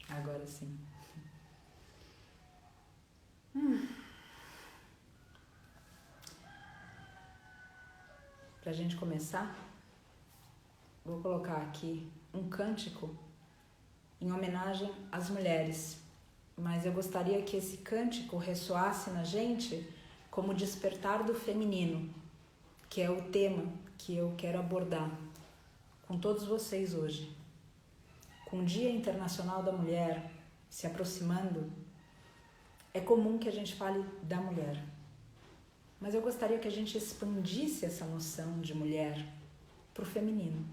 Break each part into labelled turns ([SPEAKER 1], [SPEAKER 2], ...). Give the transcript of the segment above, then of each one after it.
[SPEAKER 1] Agora sim. Pra gente começar, vou colocar aqui um cântico em homenagem às mulheres. Mas eu gostaria que esse cântico ressoasse na gente como despertar do feminino, que é o tema que eu quero abordar com todos vocês hoje. Com o Dia Internacional da Mulher se aproximando, é comum que a gente fale da mulher. Mas eu gostaria que a gente expandisse essa noção de mulher para o feminino.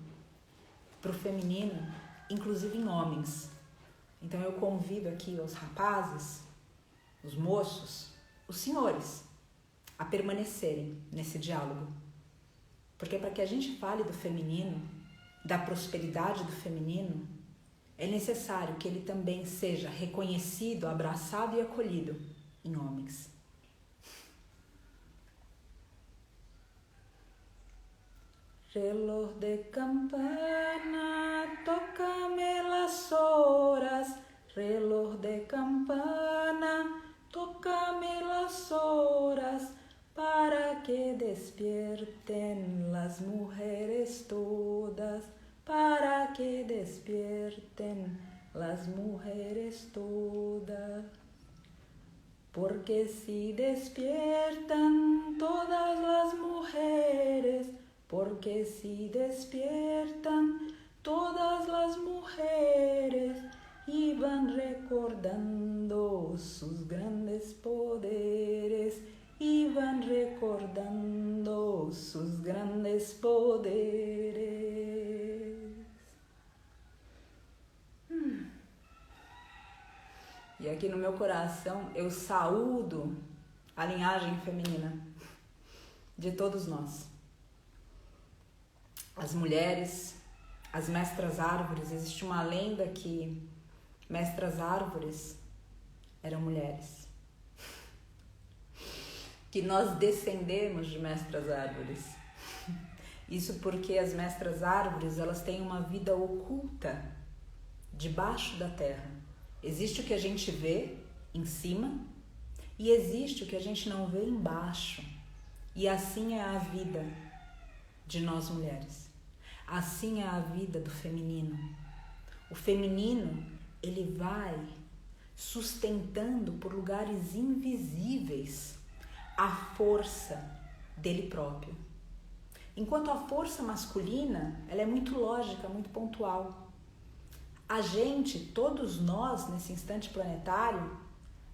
[SPEAKER 1] Para o feminino, inclusive em homens. Então eu convido aqui os rapazes, os moços, os senhores, a permanecerem nesse diálogo. Porque para que a gente fale do feminino, da prosperidade do feminino, é necessário que ele também seja reconhecido, abraçado e acolhido em homens. Reloj de campana, tócame las horas. Reloj de campana, tócame las horas, para que despierten las mujeres todas, para que despierten las mujeres todas. Porque si despiertan todas las mujeres, porque si despiertan todas las mujeres y van recordando sus grandes poderes, y van recordando sus grandes poderes. E aqui no meu coração eu saúdo a linhagem feminina de todos nós. As mulheres, as mestras árvores, existe uma lenda que mestras árvores eram mulheres. Que nós descendemos de mestras árvores. Isso porque as mestras árvores, elas têm uma vida oculta debaixo da terra. Existe o que a gente vê em cima e existe o que a gente não vê embaixo. E assim é a vida de nós mulheres. Assim é a vida do feminino. O feminino, ele vai sustentando por lugares invisíveis a força dele próprio. Enquanto a força masculina, ela é muito lógica, muito pontual. A gente, todos nós, nesse instante planetário,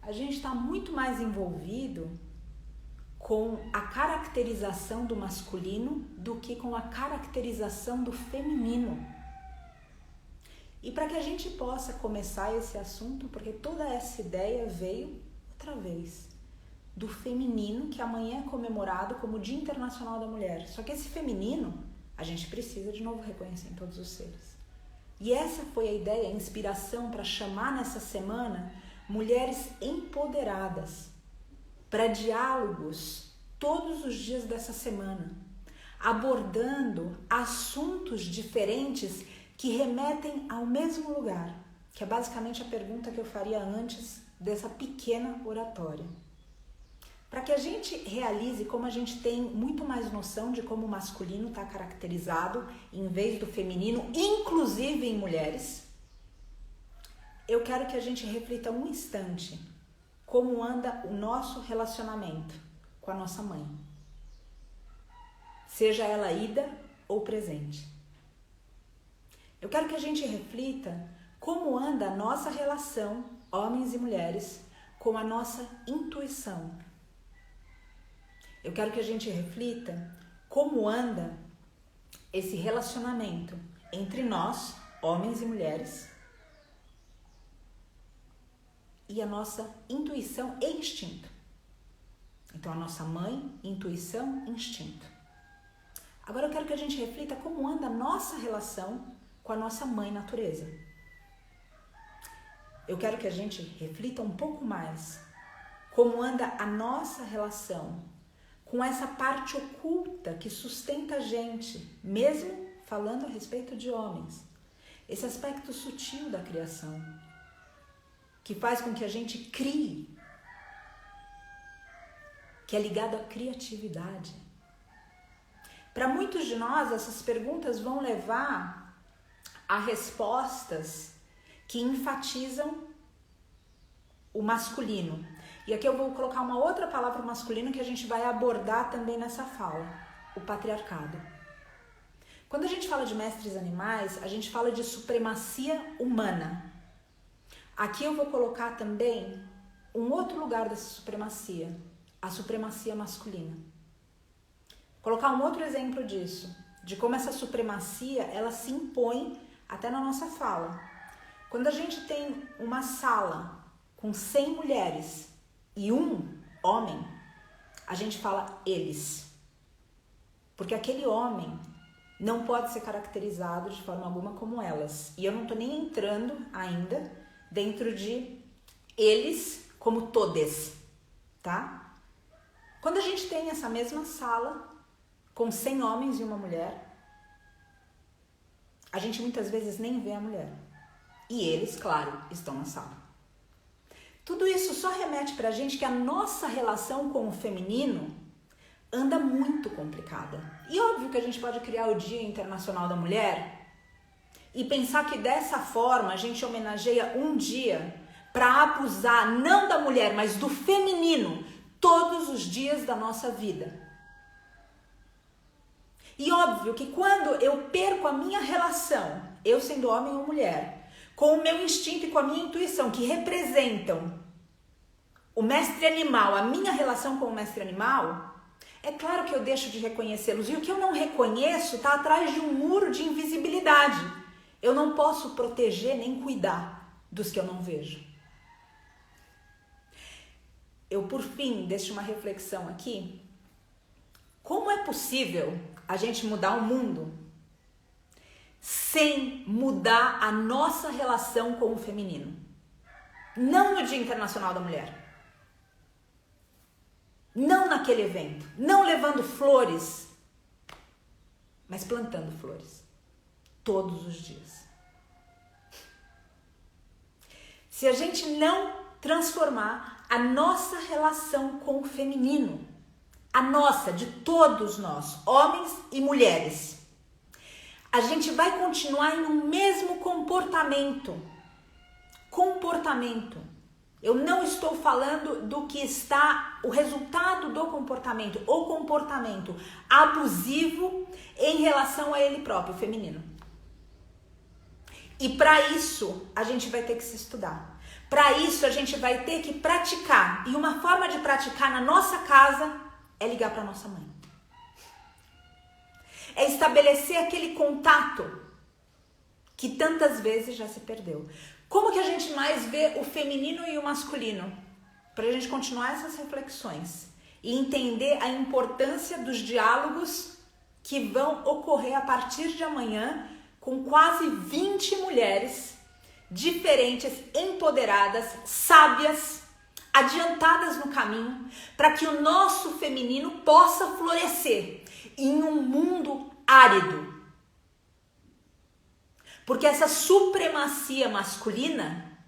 [SPEAKER 1] a gente está muito mais envolvido com a caracterização do masculino do que com a caracterização do feminino. E para que a gente possa começar esse assunto, porque toda essa ideia veio outra vez do feminino, que amanhã é comemorado como Dia Internacional da Mulher. Só que esse feminino, a gente precisa de novo reconhecer em todos os seres. E essa foi a ideia, a inspiração para chamar nessa semana mulheres empoderadas para diálogos todos os dias dessa semana, abordando assuntos diferentes que remetem ao mesmo lugar, que é basicamente a pergunta que eu faria antes dessa pequena oratória. Para que a gente realize como a gente tem muito mais noção de como o masculino está caracterizado em vez do feminino, inclusive em mulheres, eu quero que a gente reflita um instante como anda o nosso relacionamento com a nossa mãe. Seja ela ida ou presente. Eu quero que a gente reflita como anda a nossa relação, homens e mulheres, com a nossa intuição. Eu quero que a gente reflita como anda esse relacionamento entre nós, homens e mulheres, e a nossa intuição e instinto. Então, a nossa mãe, intuição, instinto. Agora eu quero que a gente reflita como anda a nossa relação com a nossa mãe natureza. Eu quero que a gente reflita um pouco mais como anda a nossa relação com essa parte oculta que sustenta a gente, mesmo falando a respeito de homens, esse aspecto sutil da criação, que faz com que a gente crie, que é ligado à criatividade. Para muitos de nós, essas perguntas vão levar a respostas que enfatizam o masculino. E aqui eu vou colocar uma outra palavra masculino que a gente vai abordar também nessa fala, o patriarcado. Quando a gente fala de mestres animais, a gente fala de supremacia humana. Aqui eu vou colocar também um outro lugar dessa supremacia, a supremacia masculina. Colocar um outro exemplo disso, de como essa supremacia, ela se impõe até na nossa fala. Quando a gente tem uma sala com 100 mulheres e um homem, a gente fala eles. Porque aquele homem não pode ser caracterizado de forma alguma como elas. E eu não estou nem entrando ainda dentro de eles como todes, tá? Quando a gente tem essa mesma sala com 100 homens e uma mulher, a gente muitas vezes nem vê a mulher. E eles, claro, estão na sala. Tudo isso só remete pra gente que a nossa relação com o feminino anda muito complicada. E óbvio que a gente pode criar o Dia Internacional da Mulher e pensar que dessa forma a gente homenageia um dia para abusar não da mulher, mas do feminino todos os dias da nossa vida. E óbvio que quando eu perco a minha relação, eu sendo homem ou mulher, com o meu instinto e com a minha intuição, que representam o mestre animal, a minha relação com o mestre animal, é claro que eu deixo de reconhecê-los. E o que eu não reconheço está atrás de um muro de invisibilidade. Eu não posso proteger nem cuidar dos que eu não vejo. Eu, por fim, deixo uma reflexão aqui. Como é possível a gente mudar o mundo sem mudar a nossa relação com o feminino? Não no Dia Internacional da Mulher. Não naquele evento. Não levando flores, mas plantando flores. Todos os dias. Se a gente não transformar a nossa relação com o feminino, a nossa, de todos nós, homens e mulheres, a gente vai continuar em um mesmo comportamento. Eu não estou falando do que está o resultado do comportamento, o comportamento abusivo em relação a ele próprio, feminino. E para isso a gente vai ter que se estudar. Para isso a gente vai ter que praticar. E uma forma de praticar na nossa casa é ligar para nossa mãe. É estabelecer aquele contato que tantas vezes já se perdeu. Como que a gente mais vê o feminino e o masculino? Para a gente continuar essas reflexões e entender a importância dos diálogos que vão ocorrer a partir de amanhã com quase 20 mulheres diferentes, empoderadas, sábias, adiantadas no caminho, para que o nosso feminino possa florescer em um mundo árido. Porque essa supremacia masculina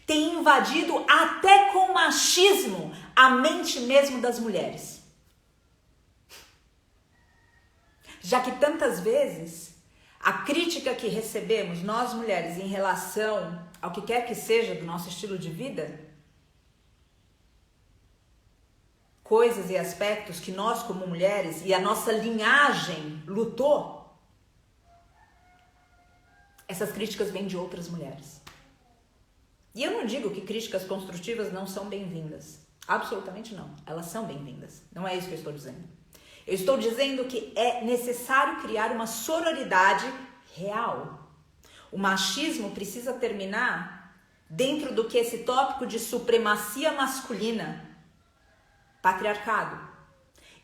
[SPEAKER 1] tem invadido até com machismo a mente mesmo das mulheres. Já que tantas vezes a crítica que recebemos, nós mulheres, em relação ao que quer que seja do nosso estilo de vida, coisas e aspectos que nós como mulheres e a nossa linhagem lutou, essas críticas vêm de outras mulheres. E eu não digo que críticas construtivas não são bem-vindas. Absolutamente não. Elas são bem-vindas. Não é isso que eu estou dizendo. Eu estou dizendo que é necessário criar uma sororidade real. O machismo precisa terminar dentro do que esse tópico de supremacia masculina, patriarcado,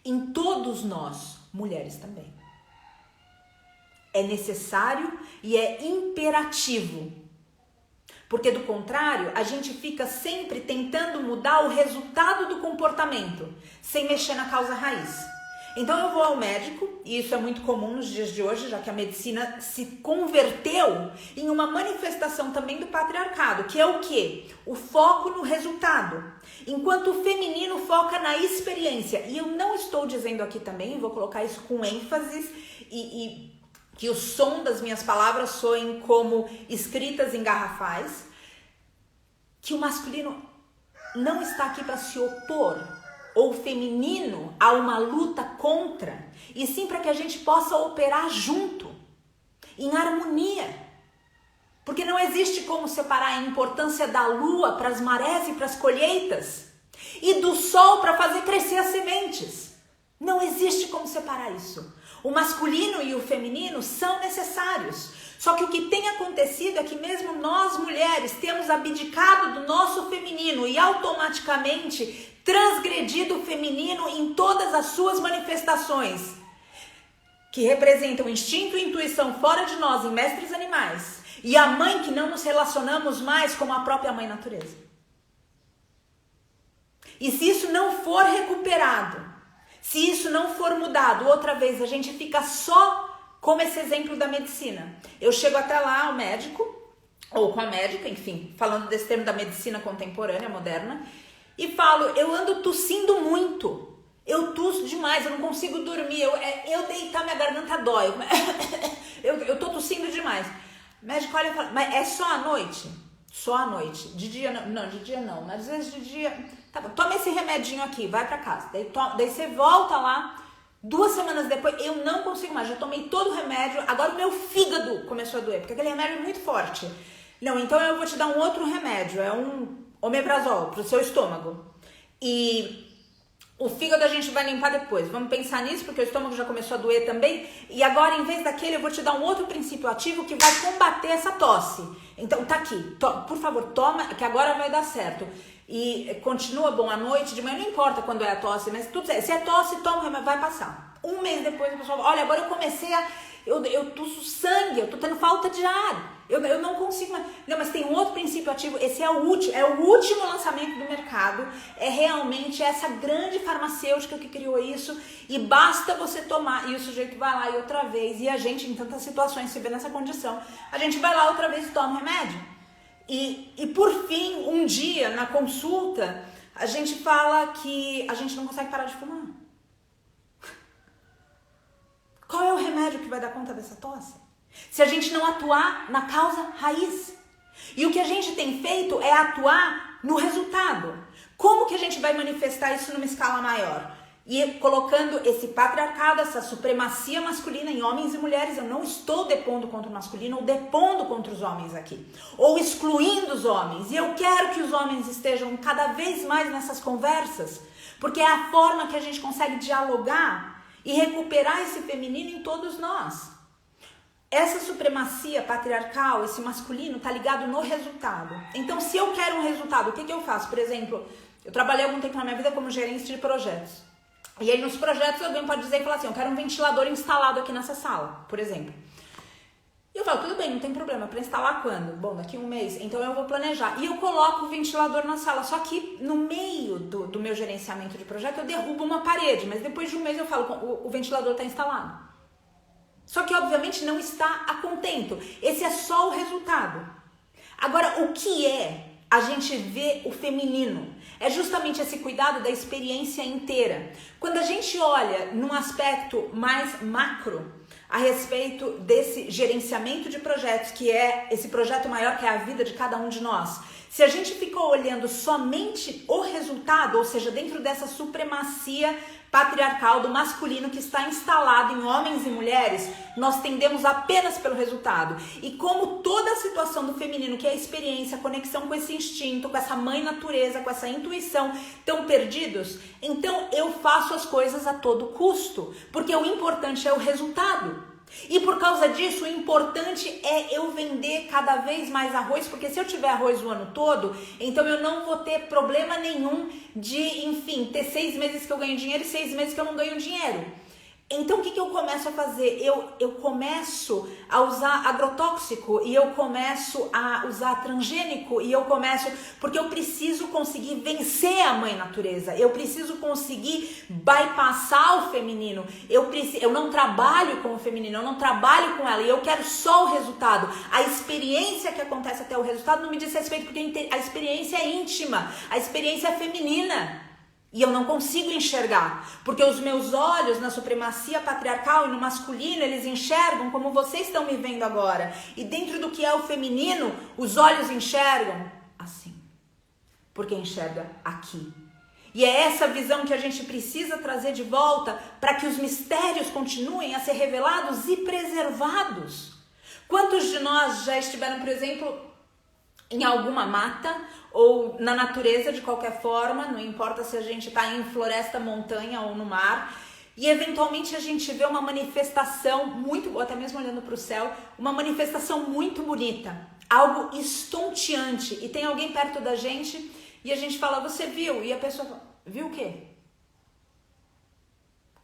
[SPEAKER 1] em todos nós, mulheres também. É necessário e é imperativo. Porque do contrário, a gente fica sempre tentando mudar o resultado do comportamento, sem mexer na causa raiz. Então eu vou ao médico, e isso é muito comum nos dias de hoje, já que a medicina se converteu em uma manifestação também do patriarcado, que é o quê? O foco no resultado, enquanto o feminino foca na experiência. E eu não estou dizendo aqui também, vou colocar isso com ênfase e que o som das minhas palavras soem como escritas em garrafais, que o masculino não está aqui para se opor, ou feminino, a uma luta contra, e sim para que a gente possa operar junto, em harmonia. Porque não existe como separar a importância da lua para as marés e para as colheitas, e do sol para fazer crescer as sementes. Não existe como separar isso. O masculino e o feminino são necessários. Só que o que tem acontecido é que mesmo nós mulheres temos abdicado do nosso feminino e automaticamente transgredido o feminino em todas as suas manifestações, que representam instinto e intuição fora de nós, em mestres animais, e a mãe que não nos relacionamos mais como a própria mãe natureza. E se isso não for recuperado, se isso não for mudado, outra vez a gente fica só como esse exemplo da medicina. Eu chego até lá ao médico, ou com a médica, enfim, falando desse termo da medicina contemporânea, moderna, e falo, eu ando tossindo muito, eu tusso demais, eu não consigo dormir, eu deitar minha garganta dói, eu tô tossindo demais. O médico olha e fala, mas é só à noite? Só à noite, de dia não, de dia não, mas às vezes de dia, tá bom, toma esse remedinho aqui, vai pra casa, daí você volta lá, 2 semanas depois, eu não consigo mais, já tomei todo o remédio, agora o meu fígado começou a doer, porque aquele remédio é muito forte. Não, então eu vou te dar um outro remédio, é um omeprazol pro seu estômago. E o fígado a gente vai limpar depois. Vamos pensar nisso, porque o estômago já começou a doer também. E agora, em vez daquele, eu vou te dar um outro princípio ativo que vai combater essa tosse. Então, tá aqui. Por favor, toma, que agora vai dar certo. E continua bom à noite, de manhã, não importa quando é a tosse, mas tudo certo. Se é tosse, toma o remédio, vai passar. 1 mês depois, a pessoa fala, olha, agora eu comecei eu tuço sangue, eu tô tendo falta de ar. Eu não consigo mais. Não, mas tem um outro princípio ativo. Esse é o último lançamento do mercado. É realmente essa grande farmacêutica que criou isso. E basta você tomar. E o sujeito vai lá e outra vez. E a gente, em tantas situações, se vê nessa condição. A gente vai lá outra vez e toma o remédio. E por fim, um dia, na consulta, a gente fala que a gente não consegue parar de fumar. Qual é o remédio que vai dar conta dessa tosse? Se a gente não atuar na causa raiz. E o que a gente tem feito é atuar no resultado. Como que a gente vai manifestar isso numa escala maior? E colocando esse patriarcado, essa supremacia masculina em homens e mulheres. Eu não estou depondo contra o masculino ou depondo contra os homens aqui. Ou excluindo os homens. E eu quero que os homens estejam cada vez mais nessas conversas. Porque é a forma que a gente consegue dialogar e recuperar esse feminino em todos nós. Essa supremacia patriarcal, esse masculino, tá ligado no resultado. Então, se eu quero um resultado, o que eu faço? Por exemplo, eu trabalhei algum tempo na minha vida como gerente de projetos. E aí, nos projetos, alguém pode dizer e falar assim, eu quero um ventilador instalado aqui nessa sala, por exemplo. E eu falo, tudo bem, não tem problema, para instalar quando? Bom, daqui a 1 mês, então eu vou planejar. E eu coloco o ventilador na sala, só que no meio do meu gerenciamento de projeto, eu derrubo uma parede, mas depois de 1 mês eu falo, o ventilador está instalado. Só que, obviamente, não está a contento. Esse é só o resultado. Agora, o que é a gente ver o feminino? É justamente esse cuidado da experiência inteira. Quando a gente olha num aspecto mais macro, a respeito desse gerenciamento de projetos, que é esse projeto maior que é a vida de cada um de nós, se a gente ficou olhando somente o resultado, ou seja, dentro dessa supremacia patriarcal do masculino que está instalado em homens e mulheres, nós tendemos apenas pelo resultado. E como toda a situação do feminino, que é a experiência, a conexão com esse instinto, com essa mãe natureza, com essa intuição, estão perdidos, então eu faço as coisas a todo custo, porque o importante é o resultado. E por causa disso, o importante é eu vender cada vez mais arroz, porque se eu tiver arroz o ano todo, então eu não vou ter problema nenhum de, enfim, ter 6 meses que eu ganho dinheiro e 6 meses que eu não ganho dinheiro. Então, o que eu começo a fazer? Eu começo a usar agrotóxico e eu começo a usar transgênico e eu começo... Porque eu preciso conseguir vencer a mãe natureza. Eu preciso conseguir bypassar o feminino. Eu não trabalho com o feminino, eu não trabalho com ela e eu quero só o resultado. A experiência que acontece até o resultado não me diz respeito porque a experiência é íntima, a experiência é feminina. E eu não consigo enxergar, porque os meus olhos na supremacia patriarcal e no masculino, eles enxergam como vocês estão me vendo agora. E dentro do que é o feminino, os olhos enxergam assim, porque enxerga aqui. E é essa visão que a gente precisa trazer de volta para que os mistérios continuem a ser revelados e preservados. Quantos de nós já estiveram, por exemplo, em alguma mata ou na natureza de qualquer forma, não importa se a gente está em floresta, montanha ou no mar, e eventualmente a gente vê uma manifestação muito, ou até mesmo olhando para o céu, uma manifestação muito bonita, algo estonteante, e tem alguém perto da gente e a gente fala, você viu? E a pessoa fala, viu o quê?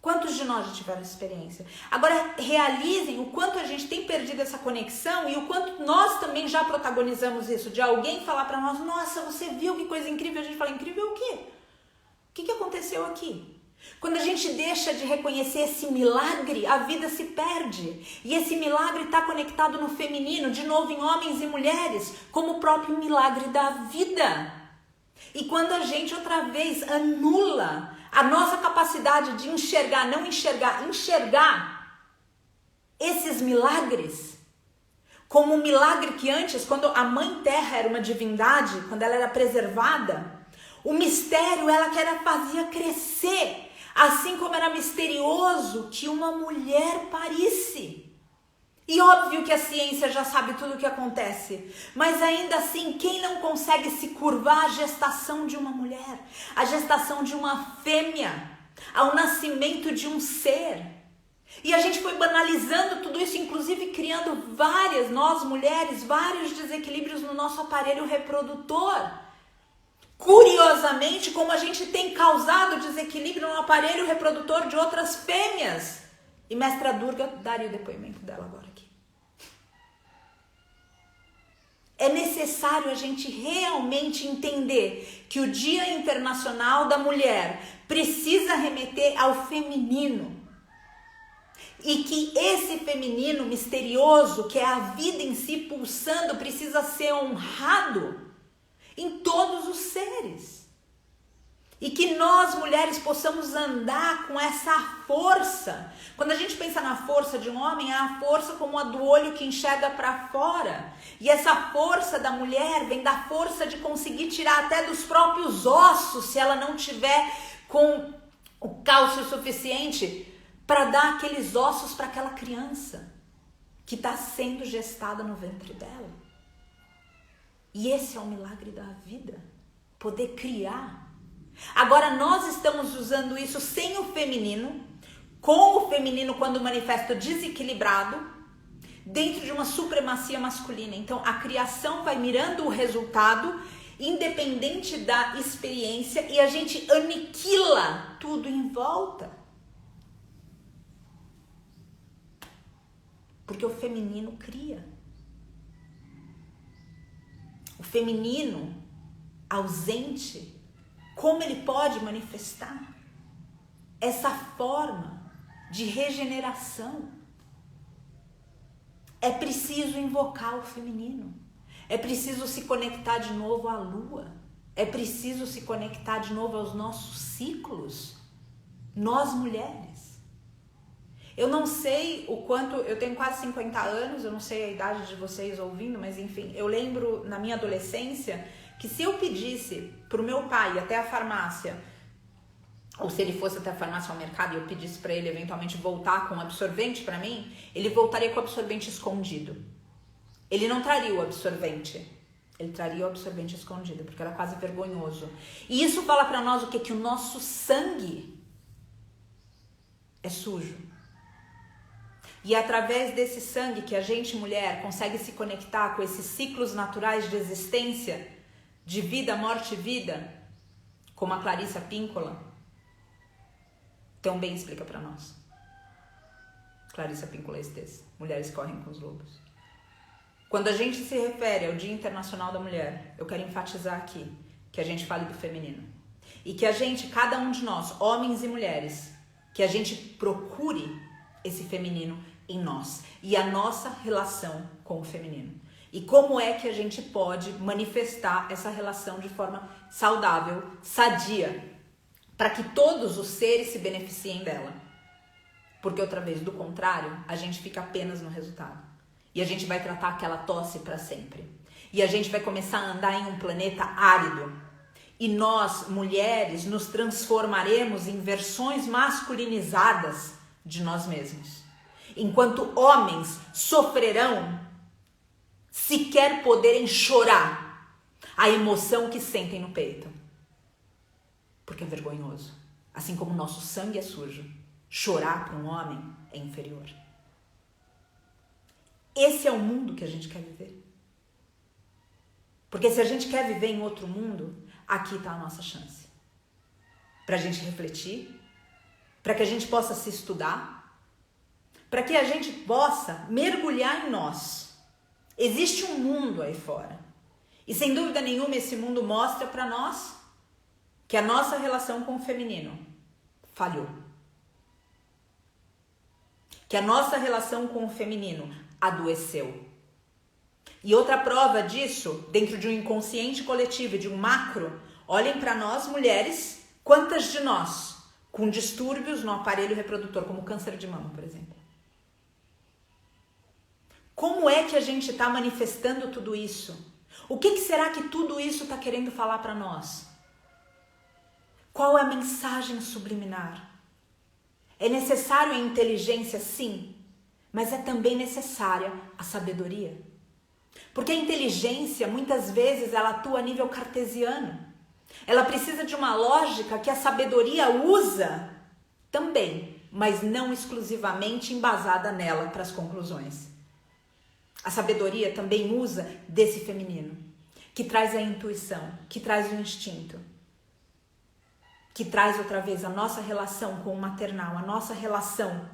[SPEAKER 1] Quantos de nós já tiveram essa experiência? Agora, realizem o quanto a gente tem perdido essa conexão e o quanto nós também já protagonizamos isso, de alguém falar para nós, nossa, você viu que coisa incrível? A gente fala, incrível o quê? O que aconteceu aqui? Quando a gente deixa de reconhecer esse milagre, a vida se perde. E esse milagre está conectado no feminino, de novo em homens e mulheres, como o próprio milagre da vida. E quando a gente outra vez anula a nossa capacidade de enxergar, não enxergar, enxergar esses milagres, como um milagre que antes, quando a Mãe Terra era uma divindade, quando ela era preservada, o mistério ela que era fazia crescer, assim como era misterioso que uma mulher parisse. E óbvio que a ciência já sabe tudo o que acontece, mas ainda assim, quem não consegue se curvar à gestação de uma mulher, à gestação de uma fêmea, ao nascimento de um ser? E a gente foi banalizando tudo isso, inclusive criando nós mulheres, vários desequilíbrios no nosso aparelho reprodutor. Curiosamente, como a gente tem causado desequilíbrio no aparelho reprodutor de outras fêmeas. E Mestra Durga daria o depoimento dela agora aqui. É necessário a gente realmente entender que o Dia Internacional da Mulher precisa remeter ao feminino. E que esse feminino misterioso, que é a vida em si pulsando, precisa ser honrado em todos os seres. E que nós, mulheres, possamos andar com essa força. Quando a gente pensa na força de um homem, é a força como a do olho que enxerga para fora. E essa força da mulher vem da força de conseguir tirar até dos próprios ossos, se ela não tiver com o cálcio suficiente para dar aqueles ossos para aquela criança que está sendo gestada no ventre dela. E esse é o milagre da vida, poder criar. Agora nós estamos usando isso sem o feminino, com o feminino quando manifesto desequilibrado, dentro de uma supremacia masculina. Então a criação vai mirando o resultado, independente da experiência, e a gente aniquila tudo em volta. Porque o feminino cria. O feminino ausente, como ele pode manifestar essa forma de regeneração? É preciso invocar o feminino. É preciso se conectar de novo à lua. É preciso se conectar de novo aos nossos ciclos. Nós mulheres. Eu não sei o quanto, eu tenho quase 50 anos, eu não sei a idade de vocês ouvindo, mas enfim, eu lembro na minha adolescência que se eu pedisse pro meu pai até a farmácia, ou se ele fosse até a farmácia ao mercado e eu pedisse para ele eventualmente voltar com um absorvente para mim, ele voltaria com o absorvente escondido. Ele não traria o absorvente, ele traria o absorvente escondido, porque era quase vergonhoso. E isso fala para nós o quê? Que o nosso sangue é sujo. E é através desse sangue que a gente, mulher, consegue se conectar com esses ciclos naturais de existência, de vida, morte e vida, como a Clarissa Pinkola tão bem explica para nós. Clarissa Pinkola Estes, Mulheres Correm com os Lobos. Quando a gente se refere ao Dia Internacional da Mulher, eu quero enfatizar aqui que a gente fale do feminino. E que a gente, cada um de nós, homens e mulheres, que a gente procure esse feminino em nós. E a nossa relação com o feminino. E como é que a gente pode manifestar essa relação de forma saudável, sadia, para que todos os seres se beneficiem dela. Porque outra vez, do contrário, a gente fica apenas no resultado. E a gente vai tratar aquela tosse para sempre. E a gente vai começar a andar em um planeta árido. E nós, mulheres, nos transformaremos em versões masculinizadas de nós mesmos. Enquanto homens sofrerão sequer poderem chorar a emoção que sentem no peito. Porque é vergonhoso. Assim como o nosso sangue é sujo, chorar para um homem é inferior. Esse é o mundo que a gente quer viver. Porque se a gente quer viver em outro mundo, aqui está a nossa chance. Para a gente refletir, para que a gente possa se estudar, para que a gente possa mergulhar em nós. Existe um mundo aí fora. E sem dúvida nenhuma esse mundo mostra para nós que a nossa relação com o feminino falhou. Que a nossa relação com o feminino adoeceu. E outra prova disso, dentro de um inconsciente coletivo, de um macro, olhem para nós, mulheres, quantas de nós com distúrbios no aparelho reprodutor, como câncer de mama, por exemplo. Como é que a gente está manifestando tudo isso? O que será que tudo isso está querendo falar para nós? Qual é a mensagem subliminar? É necessário a inteligência, sim, mas é também necessária a sabedoria. Porque a inteligência, muitas vezes, ela atua a nível cartesiano. Ela precisa de uma lógica que a sabedoria usa também, mas não exclusivamente embasada nela para as conclusões. A sabedoria também usa desse feminino, que traz a intuição, que traz o instinto, que traz outra vez a nossa relação com o maternal, a nossa relação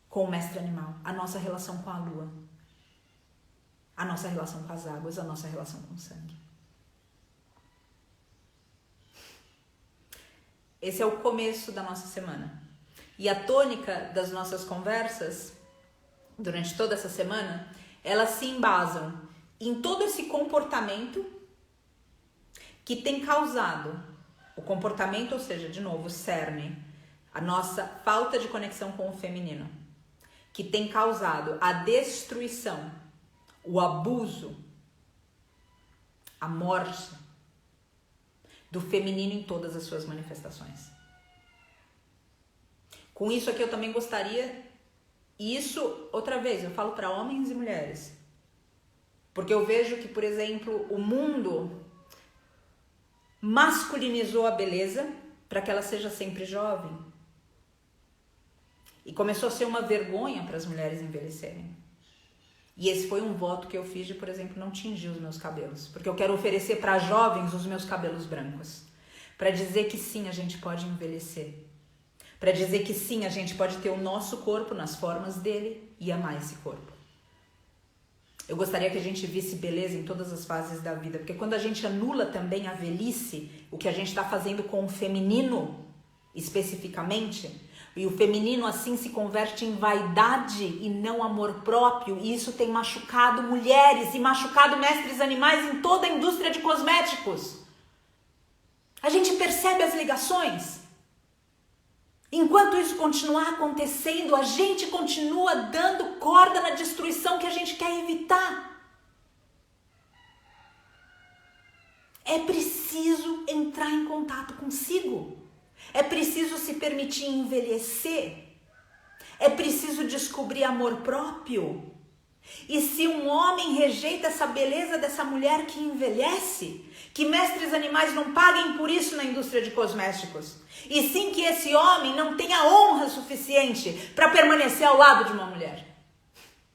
[SPEAKER 1] com o mestre animal, a nossa relação com a lua, a nossa relação com as águas, a nossa relação com o sangue. Esse é o começo da nossa semana. E a tônica das nossas conversas, durante toda essa semana, elas se embasam em todo esse comportamento que tem causado o comportamento, ou seja, de novo, o cerne, a nossa falta de conexão com o feminino, que tem causado a destruição, o abuso, a morte do feminino em todas as suas manifestações. Com isso aqui eu também gostaria, e isso, outra vez, eu falo para homens e mulheres, porque eu vejo que, por exemplo, o mundo masculinizou a beleza para que ela seja sempre jovem. E começou a ser uma vergonha para as mulheres envelhecerem. E esse foi um voto que eu fiz de, por exemplo, não tingir os meus cabelos. Porque eu quero oferecer para jovens os meus cabelos brancos. Para dizer que sim, a gente pode envelhecer. Para dizer que sim, a gente pode ter o nosso corpo nas formas dele e amar esse corpo. Eu gostaria que a gente visse beleza em todas as fases da vida. Porque quando a gente anula também a velhice, o que a gente está fazendo com o feminino, especificamente, e o feminino assim se converte em vaidade e não amor próprio, e isso tem machucado mulheres e machucado mestres animais em toda a indústria de cosméticos. A gente percebe as ligações. Enquanto isso continuar acontecendo, a gente continua dando corda na destruição que a gente quer evitar. É preciso entrar em contato consigo. É preciso se permitir envelhecer. É preciso descobrir amor próprio. E se um homem rejeita essa beleza dessa mulher que envelhece, que mestres animais não paguem por isso na indústria de cosméticos. E sim que esse homem não tenha honra suficiente para permanecer ao lado de uma mulher.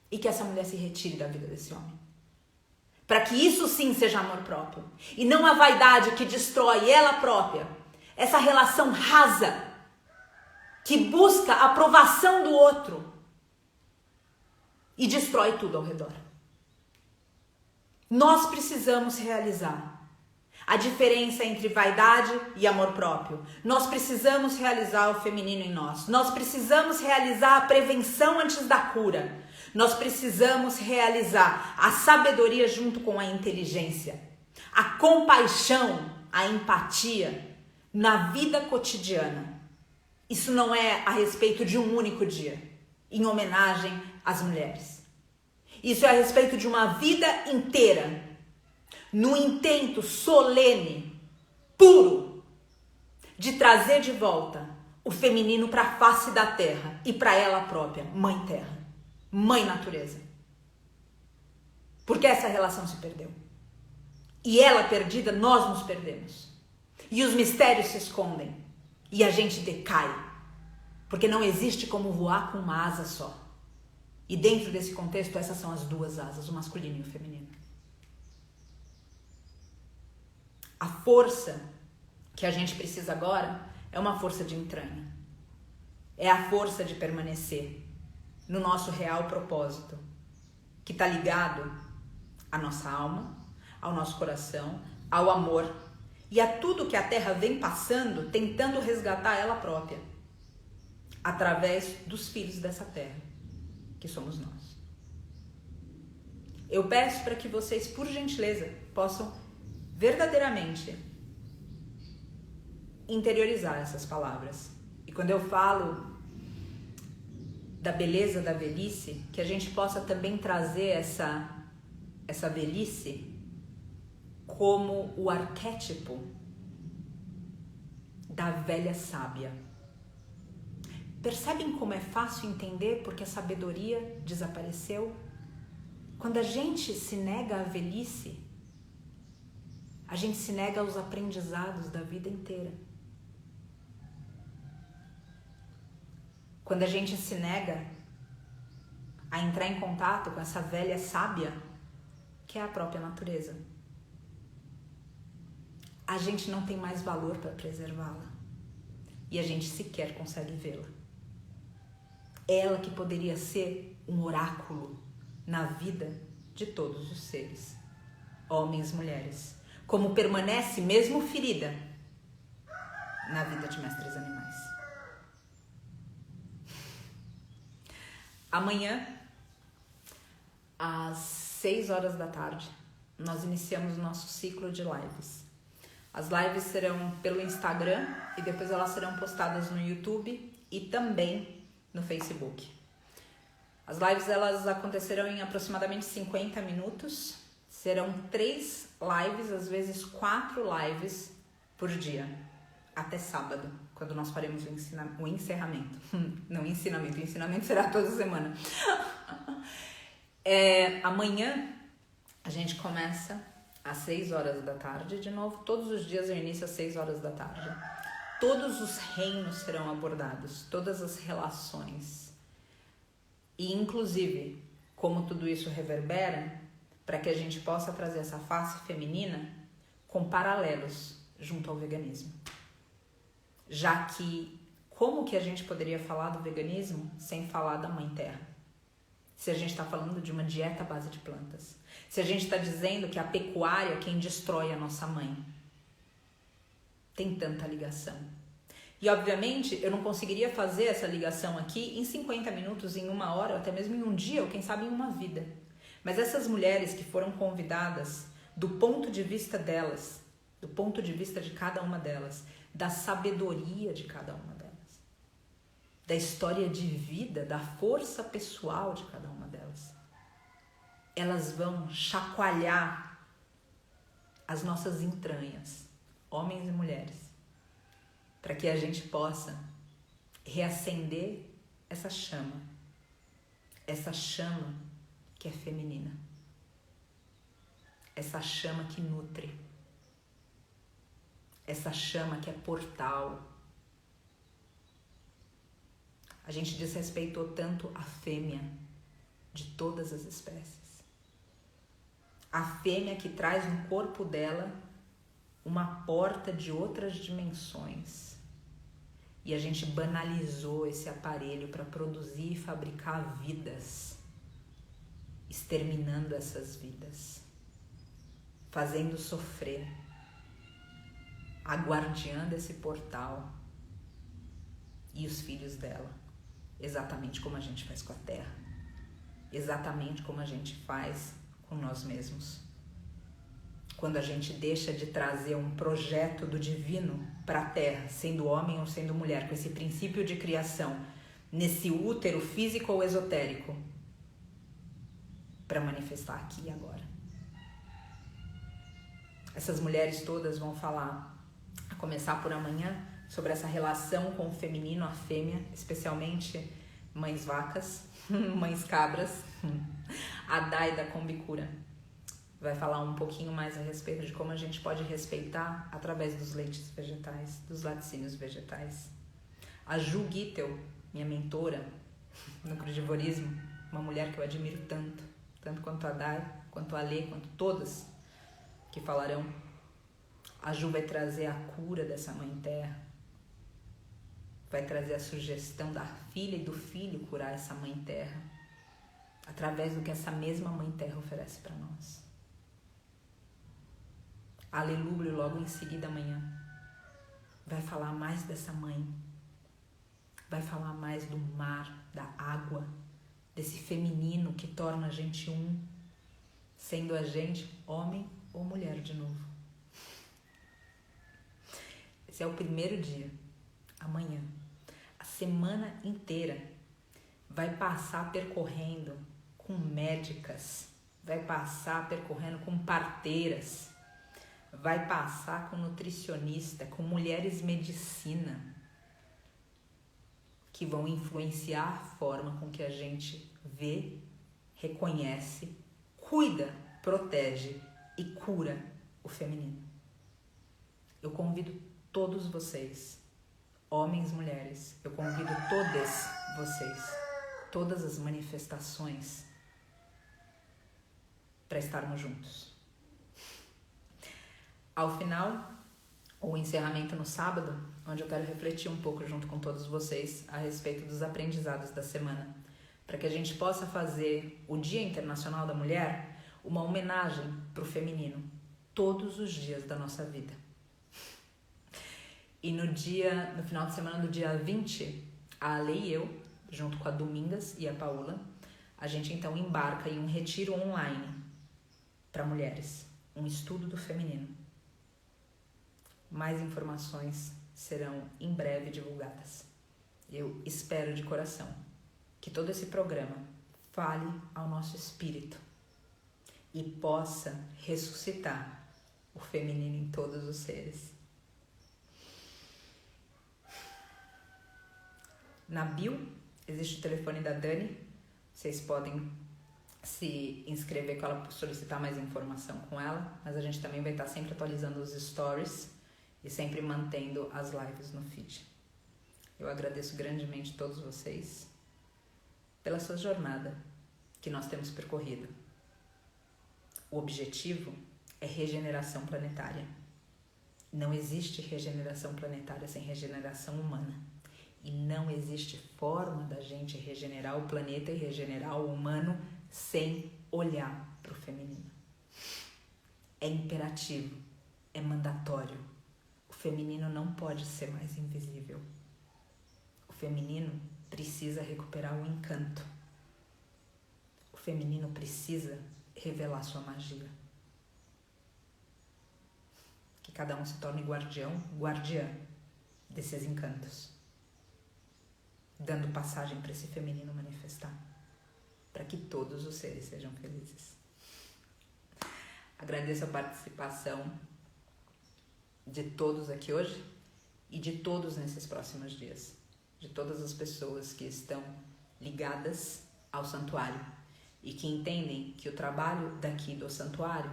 [SPEAKER 1] E que essa mulher se retire da vida desse homem. Para que isso sim seja amor próprio. E não a vaidade que destrói ela própria. Essa relação rasa, que busca a aprovação do outro, e destrói tudo ao redor. Nós precisamos realizar a diferença entre vaidade e amor próprio. Nós precisamos realizar o feminino em nós. Nós precisamos realizar a prevenção antes da cura. Nós precisamos realizar a sabedoria junto com a inteligência, a compaixão, a empatia na vida cotidiana. Isso não é a respeito de um único dia, em homenagem às mulheres. Isso é a respeito de uma vida inteira, no intento solene, puro, de trazer de volta o feminino para a face da terra e para ela própria, mãe terra, mãe natureza. Porque essa relação se perdeu. E ela perdida, nós nos perdemos. E os mistérios se escondem. E a gente decai. Porque não existe como voar com uma asa só. E dentro desse contexto, essas são as duas asas, o masculino e o feminino. A força que a gente precisa agora é uma força de entranha. É a força de permanecer no nosso real propósito, que está ligado à nossa alma, ao nosso coração, ao amor e a tudo que a Terra vem passando, tentando resgatar ela própria, através dos filhos dessa Terra, que somos nós. Eu peço para que vocês, por gentileza, possam verdadeiramente interiorizar essas palavras. E quando eu falo da beleza da velhice, que a gente possa também trazer essa velhice como o arquétipo da velha sábia. Percebem como é fácil entender porque a sabedoria desapareceu? Quando a gente se nega à velhice, a gente se nega aos aprendizados da vida inteira. Quando a gente se nega a entrar em contato com essa velha sábia, que é a própria natureza, a gente não tem mais valor para preservá-la. E a gente sequer consegue vê-la. Ela que poderia ser um oráculo na vida de todos os seres, homens e mulheres, como permanece mesmo ferida na vida de mestres animais. Amanhã, às 6 horas da tarde, nós iniciamos o nosso ciclo de lives. As lives serão pelo Instagram e depois elas serão postadas no YouTube e também no Facebook. As lives elas acontecerão em aproximadamente 50 minutos. Serão 3 lives, às vezes 4 lives por dia, até sábado, quando nós faremos o encerramento. Não, o ensinamento será toda semana. Amanhã a gente começa às 6 horas da tarde, de novo, todos os dias eu inicio às 6 horas da tarde. Todos os reinos serão abordados, todas as relações. E inclusive, como tudo isso reverbera, para que a gente possa trazer essa face feminina com paralelos junto ao veganismo. Já que, como que a gente poderia falar do veganismo sem falar da Mãe Terra? Se a gente está falando de uma dieta à base de plantas. Se a gente está dizendo que a pecuária é quem destrói a nossa mãe. Tem tanta ligação. E, obviamente, eu não conseguiria fazer essa ligação aqui em 50 minutos, em 1 hora, ou até mesmo em um dia, ou quem sabe em uma vida. Mas essas mulheres que foram convidadas, do ponto de vista delas, do ponto de vista de cada uma delas, da sabedoria de cada uma delas, da história de vida, da força pessoal de cada uma delas, elas vão chacoalhar as nossas entranhas, homens e mulheres, para que a gente possa reacender essa chama que é feminina, essa chama que nutre, essa chama que é portal. A gente desrespeitou tanto a fêmea de todas as espécies. A fêmea que traz no corpo dela uma porta de outras dimensões. E a gente banalizou esse aparelho para produzir e fabricar vidas. exterminando essas vidas, fazendo sofrer, aguardiando esse portal e os filhos dela, exatamente como a gente faz com a Terra, exatamente como a gente faz com nós mesmos. Quando a gente deixa de trazer um projeto do divino para a Terra, sendo homem ou sendo mulher, com esse princípio de criação, nesse útero físico ou esotérico, para manifestar aqui e agora. Essas mulheres todas vão falar, a começar por amanhã, sobre essa relação com o feminino, a fêmea, especialmente mães vacas, mães cabras, a Dai da Combicura. Vai falar um pouquinho mais a respeito de como a gente pode respeitar através dos leites vegetais, dos laticínios vegetais. A Ju Gittel, minha mentora no crudivorismo, uma mulher que eu admiro tanto, tanto quanto a Dai, quanto a Lê, quanto todas que falarão. A Ju vai trazer a cura dessa mãe terra, vai trazer a sugestão da filha e do filho curar essa mãe terra, através do que essa mesma mãe terra oferece para nós. A Lelúblio, logo em seguida amanhã, vai falar mais dessa mãe, vai falar mais do mar, da água, desse feminino que torna a gente um, sendo a gente homem ou mulher de novo. Esse é o primeiro dia, amanhã. A semana inteira vai passar percorrendo com médicas, vai passar percorrendo com parteiras, vai passar com nutricionista, com mulheres medicina, que vão influenciar a forma com que a gente vê, reconhece, cuida, protege e cura o feminino. Eu convido todos vocês, homens, mulheres, eu convido todas vocês, todas as manifestações, para estarmos juntos. Ao final, o encerramento no sábado, onde eu quero refletir um pouco junto com todos vocês a respeito dos aprendizados da semana, para que a gente possa fazer o Dia Internacional da Mulher uma homenagem para o feminino, todos os dias da nossa vida. E no final de semana do dia 20, a Ale e eu, junto com a Domingas e a Paula, a gente então embarca em um retiro online para mulheres, um estudo do feminino. Mais informações serão em breve divulgadas. Eu espero de coração que todo esse programa fale ao nosso espírito e possa ressuscitar o feminino em todos os seres. Na bio existe o telefone da Dani, vocês podem se inscrever com ela, solicitar mais informação com ela, mas a gente também vai estar sempre atualizando os stories e sempre mantendo as lives no feed. Eu agradeço grandemente a todos vocês pela sua jornada que nós temos percorrido. O objetivo é regeneração planetária. Não existe regeneração planetária sem regeneração humana. E não existe forma da gente regenerar o planeta e regenerar o humano sem olhar para o feminino. É imperativo, é mandatório. O feminino não pode ser mais invisível. O feminino precisa recuperar o encanto. O feminino precisa revelar sua magia. Que cada um se torne guardião, guardiã desses encantos, dando passagem para esse feminino manifestar, para que todos os seres sejam felizes. Agradeço a participação de todos aqui hoje e de todos nesses próximos dias, de todas as pessoas que estão ligadas ao santuário e que entendem que o trabalho daqui do santuário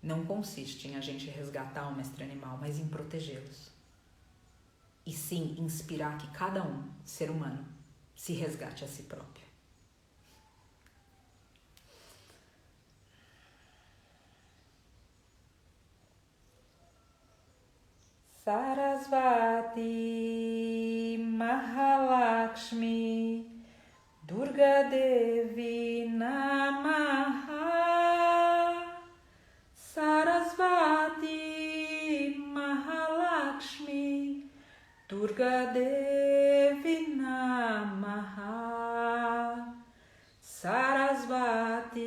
[SPEAKER 1] não consiste em a gente resgatar o mestre animal, mas em protegê-los. E sim inspirar que cada um, ser humano, se resgate a si próprio. Sarasvati Mahalakshmi Durga Devi Namaha, Sarasvati Mahalakshmi, Durga Devi Namaha, Sarasvati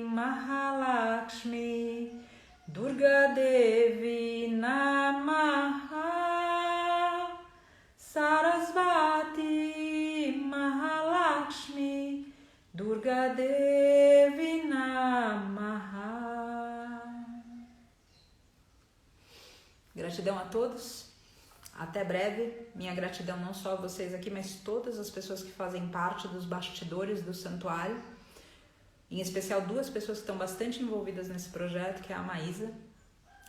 [SPEAKER 1] Mahalakshmi, Durga Devi Namaha, Sarasvati Mahalakshmi, Durga Devi Namaha. Gratidão a todos. Até breve. Minha gratidão não só a vocês aqui, mas todas as pessoas que fazem parte dos bastidores do santuário. Em especial 2 pessoas que estão bastante envolvidas nesse projeto, que é a Maísa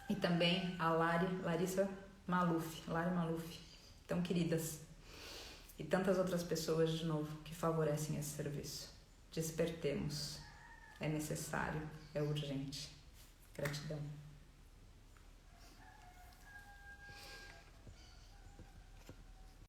[SPEAKER 1] e também a Larissa Maluf. Lari Maluf. Tão queridas. E tantas outras pessoas, de novo, que favorecem esse serviço. Despertemos. É necessário, é urgente. Gratidão.